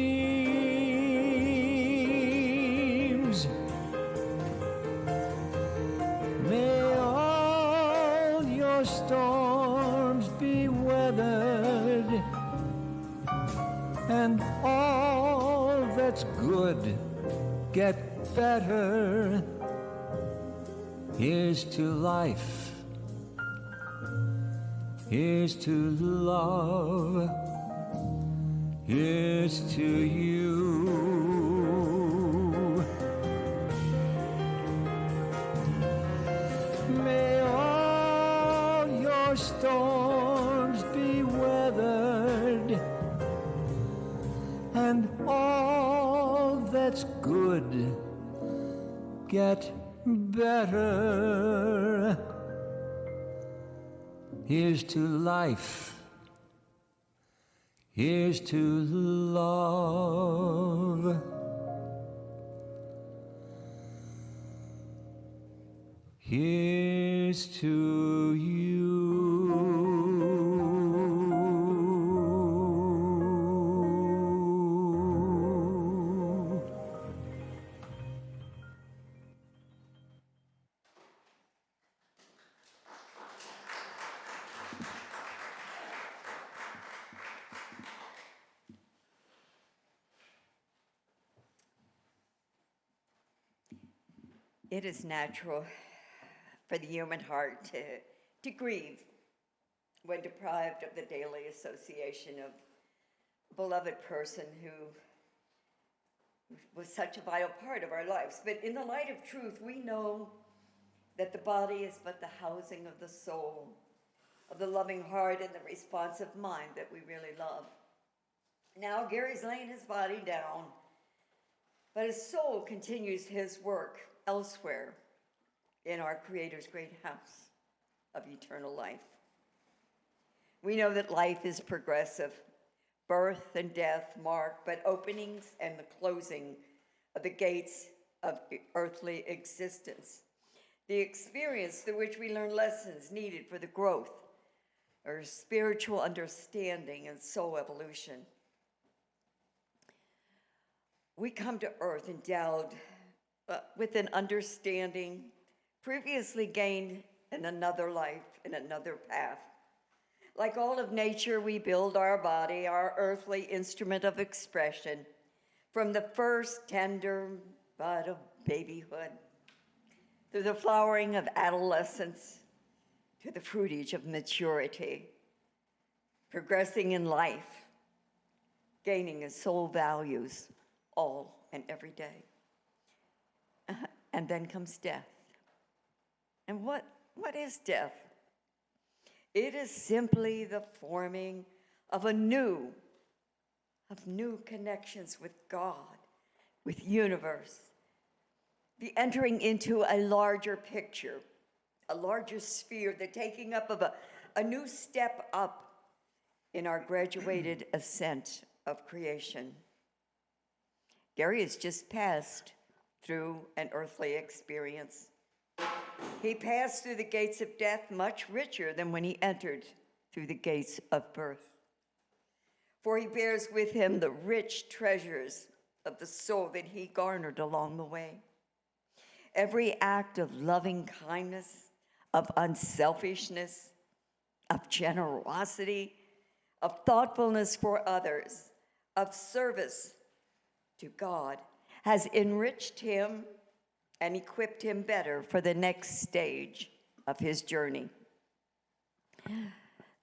May all your storms be weathered, and all that's good get better. Here's to life, here's to love, here's to you. May all your storms be weathered, and all that's good get better. Here's to life, here's to love, here's to you. It is natural for the human heart to grieve when deprived of the daily association of a beloved person who was such a vital part of our lives. But in the light of truth, we know that the body is but the housing of the soul, of the loving heart and the responsive mind that we really love. Now, Gary's laying his body down, but his soul continues his work elsewhere in our Creator's great house of eternal life. We know that life is progressive. Birth and death mark but openings and the closing of the gates of earthly existence. The experience through which we learn lessons needed for the growth or spiritual understanding and soul evolution. We come to earth endowed with an understanding previously gained in another life, in another path. Like all of nature, we build our body, our earthly instrument of expression, from the first tender bud of babyhood, through the flowering of adolescence, to the fruitage of maturity, progressing in life, gaining in soul values all and every day. And then comes death. And what is death? It is simply the forming of new connections with God, with universe, the entering into a larger picture, a larger sphere, the taking up of a new step up in our graduated ascent of creation. Gary has just passed through an earthly experience. He passed through the gates of death much richer than when he entered through the gates of birth. For he bears with him the rich treasures of the soul that he garnered along the way. Every act of loving kindness, of unselfishness, of generosity, of thoughtfulness for others, of service to God has enriched him and equipped him better for the next stage of his journey.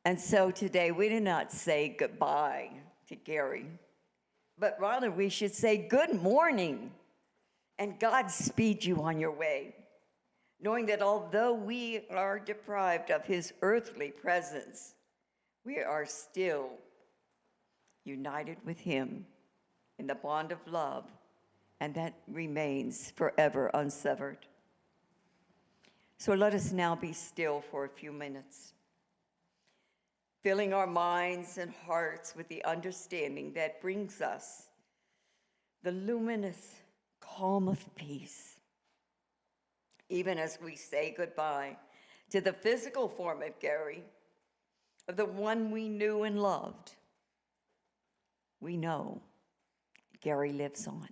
And so today we do not say goodbye to Gary, but rather we should say good morning and God speed you on your way, knowing that although we are deprived of his earthly presence, we are still united with him in the bond of love, and that remains forever unsevered. So let us now be still for a few minutes, filling our minds and hearts with the understanding that brings us the luminous calm of peace, even as we say goodbye to the physical form of Gary, of the one we knew and loved. We know Gary lives on.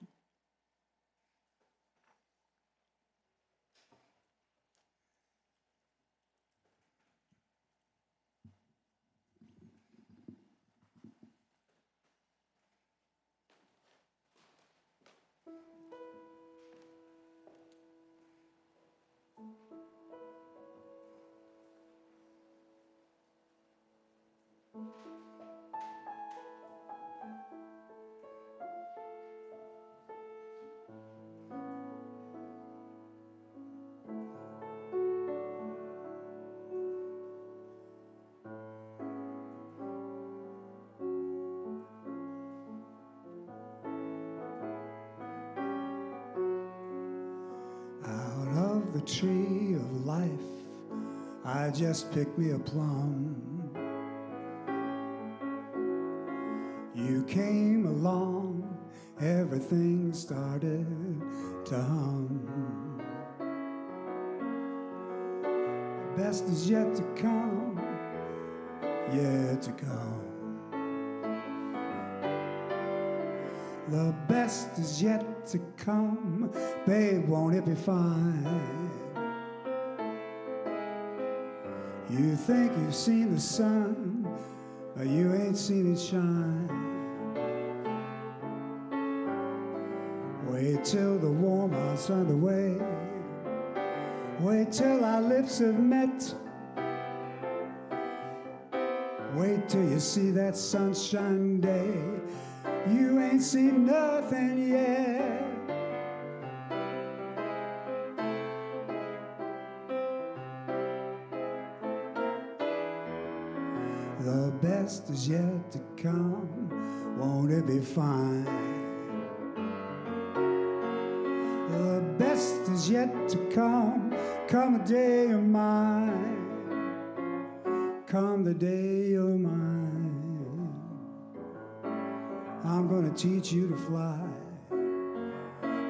Out of the tree of life, I just picked me a plum. You came along, everything started to hum. The best is yet to come, yet to come. The best is yet to come, babe, won't it be fine? You think you've seen the sun, but you ain't seen it shine. Wait till the warm heart's underway. Wait till our lips have met. Wait till you see that sunshine day. You ain't seen nothing yet. The best is yet to come, won't it be fine? The best is yet to come, come a day of mine. come the day you're mine, I'm gonna teach you to fly.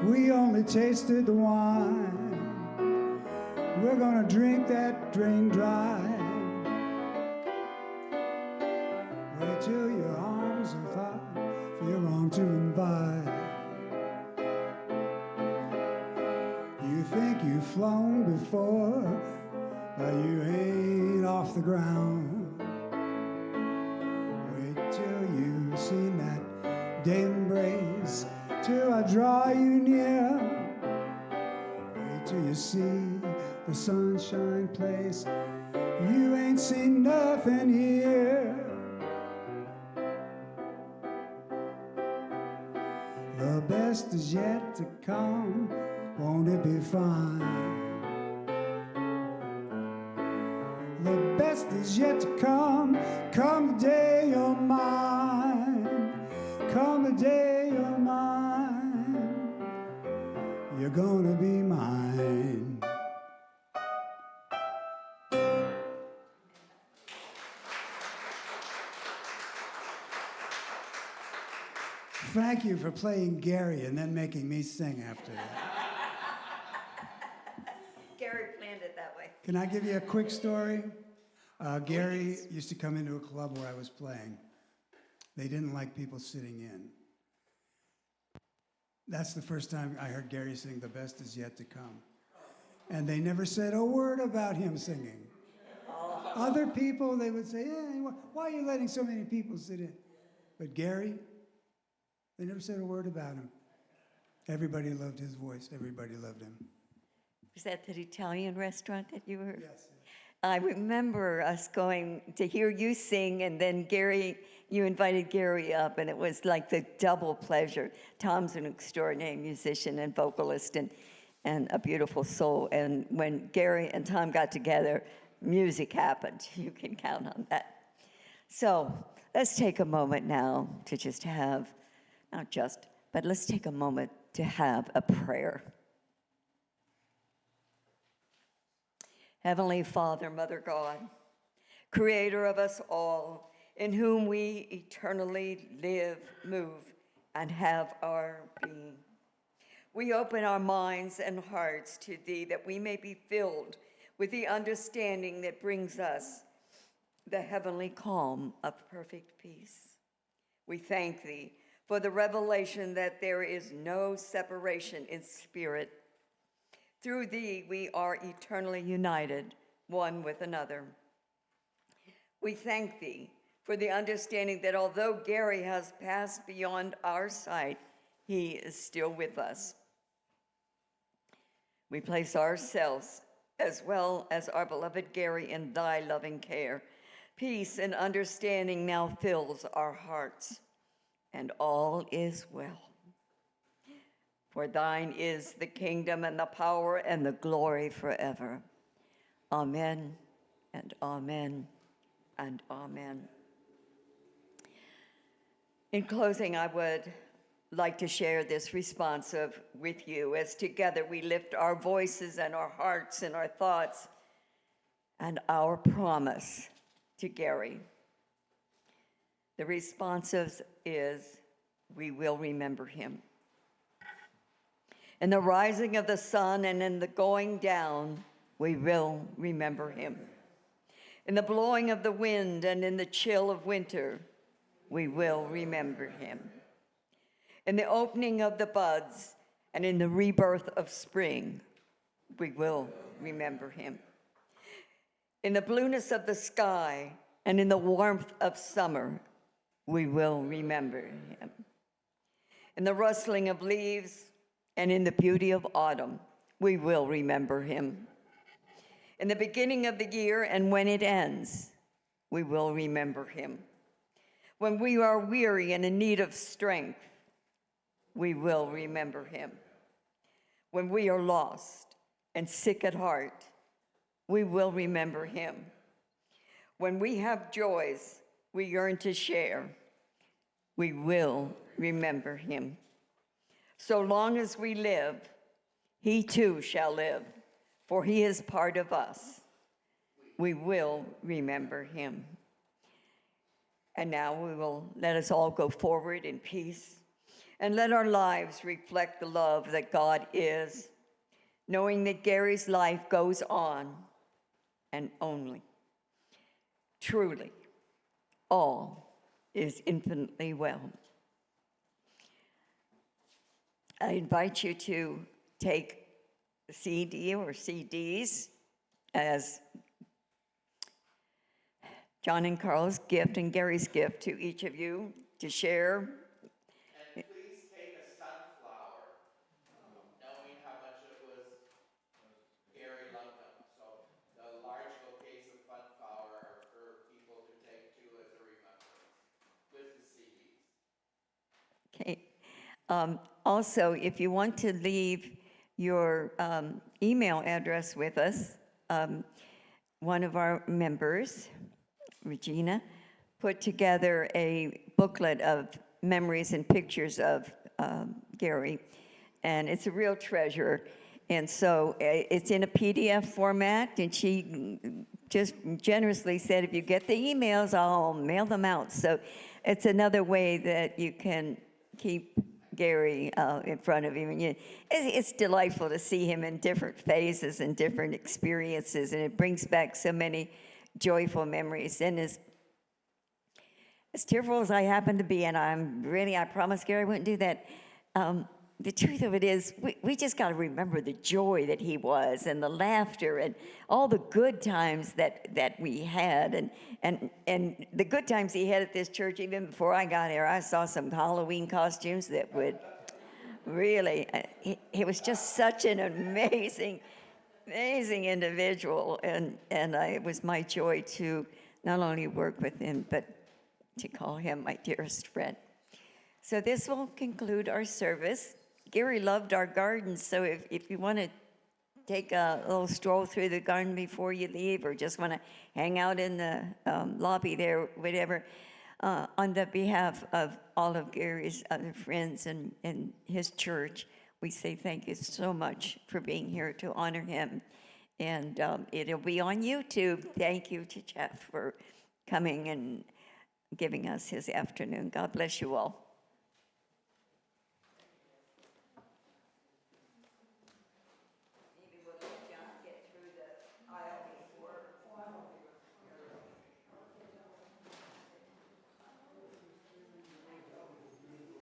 We only tasted the wine, we're gonna drink that drain dry. Wait till your arms are fire for your arm to invite. You think you've flown before, but you ain't off the ground. Wait till you've seen that day embrace, till I draw you near. Wait till you see the sunshine place, you ain't seen nothing here. The best is yet to come, won't it be fine? The best is yet to come, come the day you're mine, come the day you're mine, you're gonna be mine. Thank you for playing Gary and then making me sing after that. Gary planned it that way. Can I give you a quick story? Gary used to come into a club where I was playing. They didn't like people sitting in. That's the first time I heard Gary sing "The Best Is Yet to Come." And they never said a word about him singing. Other people, they would say, "Hey, why are you letting so many people sit in?" But Gary, they never said a word about him. Everybody loved his voice. Everybody loved him. Was that the Italian restaurant that you were? Yes. I remember us going to hear you sing, and then Gary, you invited Gary up, and it was like the double pleasure. Tom's an extraordinary musician and vocalist and a beautiful soul. And when Gary and Tom got together, music happened. You can count on that. So let's take a moment now to just have, not just, but let's take a moment to have a prayer. Heavenly Father, Mother God, creator of us all, in whom we eternally live, move, and have our being. We open our minds and hearts to Thee that we may be filled with the understanding that brings us the heavenly calm of perfect peace. We thank Thee for the revelation that there is no separation in spirit. Through Thee, we are eternally united, one with another. We thank Thee for the understanding that although Gary has passed beyond our sight, he is still with us. We place ourselves, as well as our beloved Gary, in Thy loving care. Peace and understanding now fills our hearts, and all is well. For Thine is the kingdom and the power and the glory forever. Amen and amen and amen. In closing, I would like to share this response with you as together we lift our voices and our hearts and our thoughts and our promise to Gary. The response is, we will remember him. In the rising of the sun and in the going down, we will remember him. In the blowing of the wind and in the chill of winter, we will remember him. In the opening of the buds and in the rebirth of spring, we will remember him. In the blueness of the sky and in the warmth of summer, we will remember him. In the rustling of leaves and in the beauty of autumn, we will remember him. In the beginning of the year and when it ends, we will remember him. When we are weary and in need of strength, we will remember him. When we are lost and sick at heart, we will remember him. When we have joys we yearn to share, we will remember him. So long as we live, he too shall live, for he is part of us. we will remember him. And now let us all go forward in peace and let our lives reflect the love that God is, knowing that Gary's life goes on and only, truly, all is infinitely well. I invite you to take a CD or CDs as John and Carl's gift and Gary's gift to each of you to share. And please take a sunflower, knowing how much it was, Gary loved them. So the large bouquets of sunflower are for people to take too as a remembrance with the CDs. Okay. Also, if you want to leave your email address with us, one of our members, Regina, put together a booklet of memories and pictures of Gary, and it's a real treasure. And so it's in a PDF format, and she just generously said, if you get the emails, I'll mail them out. So it's another way that you can keep Gary in front of you. And it's delightful to see him in different phases and different experiences, and it brings back so many joyful memories. And as tearful as I happen to be, and I promised Gary I wouldn't do that, the truth of it is, we just got to remember the joy that he was, and the laughter, and all the good times that we had, and the good times he had at this church. Even before I got here, I saw some Halloween costumes that would really, he was just such an amazing individual, and it was my joy to not only work with him, but to call him my dearest friend. So this will conclude our service. Gary loved our garden, so if you want to take a little stroll through the garden before you leave, or just want to hang out in the lobby there, whatever, on the behalf of all of Gary's other friends and his church, we say thank you so much for being here to honor him. And it'll be on YouTube. Thank you to Jeff for coming and giving us his afternoon. God bless you all.